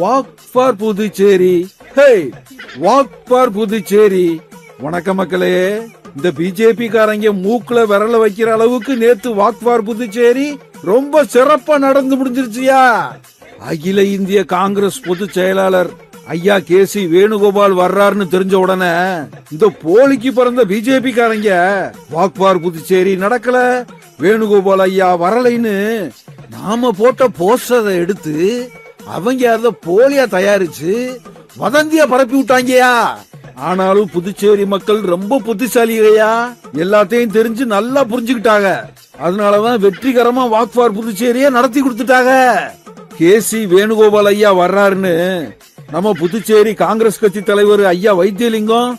Walk for Puducherry. Hey, walk for Puducherry. வணக்கம் மக்களே. இந்த பிஜேபி காரங்க மூக்குல விரல வைக்கிற அளவுக்கு நேத்து வாக் ஃபார் புதுச்சேரி ரொம்ப சிறப்பா நடந்து முடிஞ்சிருச்சியா. அகில இந்திய காங்கிரஸ் பொதுச் செயலாளர் ஐயா கேசி வேணுகோபால் வர்றாருன்னு தெரிஞ்ச உடனே இந்த போலிக்கு பிறந்த பிஜேபி காரங்க வாக் ஃபார் புதுச்சேரி நடக்கல, வேணுகோபால் ஐயா வரலைன்னு நாம போட்ட போஸ்டரை எடுத்து அவங்க அத போலியா தயாரிச்சு வதந்தியா பரப்பி விட்டாங்கயா. ஆனாலும் புதுச்சேரி மக்கள் ரொம்ப புத்திசாலியா, எல்லாத்தையும் தெரிஞ்சு நல்லா புரிஞ்சுக்கிட்டாங்க. அதனாலதான் வெற்றிகரமா வாக் ஃபார் புதுச்சேரியை நடத்தி கொடுத்துட்டாங்க. கேசி வேணுகோபால் ஐயா வர்றாருன்னு நம்ம புதுச்சேரி காங்கிரஸ் கட்சி தலைவர் ஐயா வைத்தியலிங்கம்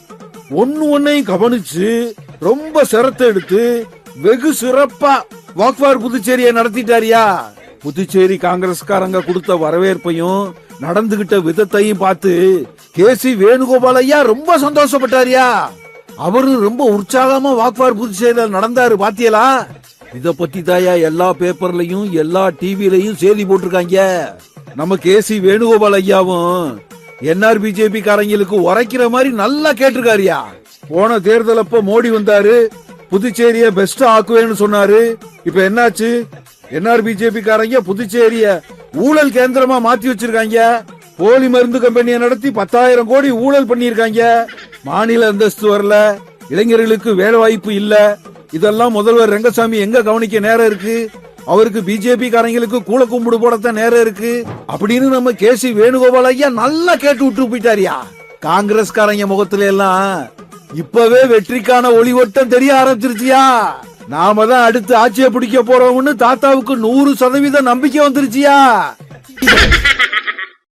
ஒன்னையும் கவனிச்சு ரொம்ப சிரத்தை எடுத்து வெகு சிறப்பா வாக் ஃபார் புதுச்சேரியை நடத்திட்டாரியா. புதுச்சேரி காங்கிரஸ்காரங்க கொடுத்த வரவேற்பையும் நடந்துகிட்ட விதத்தையும் பார்த்து கேசி வேணுகோபால் ஐயா ரொம்ப சந்தோஷப்பட்டாரியா. அவரு ரொம்ப உற்சாகமா வாக் ஃபார் புதுச்சேரியில நடந்தாரு பாத்தியலா. இத பத்தி தாயா எல்லா பேப்பர்லயும் எல்லா டிவிலையும் செய்தி போட்டிருக்காங்க. நம்ம கேசி வேணுகோபால் ஐயாவும் என்ஆர் பிஜேபி காரங்களுக்கு உரைக்கிற மாதிரி நல்லா கேட்டிருக்காருயா. போன தேர்தல் அப்ப மோடி வந்தாரு, புதுச்சேரிய பெஸ்ட் ஆக்குவேன்னு சொன்னாரு. இப்ப என்னாச்சு? என்ஆர் பிஜேபி காரங்க புதுச்சேரிய ஊழல் கேந்திரமா மாத்தி வச்சிருக்காங்க. போலி மருந்து கம்பெனியை நடத்தி 10,000 கோடி ஊழல் பண்ணிருக்காங்க. மாநில அந்தஸ்து வரல, இளைஞர்களுக்கு வேலை வாய்ப்பு இல்ல. இதெல்லாம் முதல்வர் ரங்கசாமி எங்க கவனிக்க நேரம் இருக்கு? அவருக்கு பிஜேபி காரங்களுக்கு கூல கும்பிடு போடத்தான் நேரம் இருக்கு அப்படின்னு நம்ம கேசி வேணுகோபால் ஐயா நல்லா கேட்டு விட்டு போயிட்டாரியா. காங்கிரஸ் காரங்க முகத்துல எல்லாம் இப்பவே வெற்றிக்கான ஒளிவட்டம் தெரிய ஆரம்பிச்சிருச்சியா. நாம தான் அடுத்து ஆட்சியை பிடிக்க போறோம்னு தாத்தாவுக்கு 100% நம்பிக்கை வந்துருச்சியா.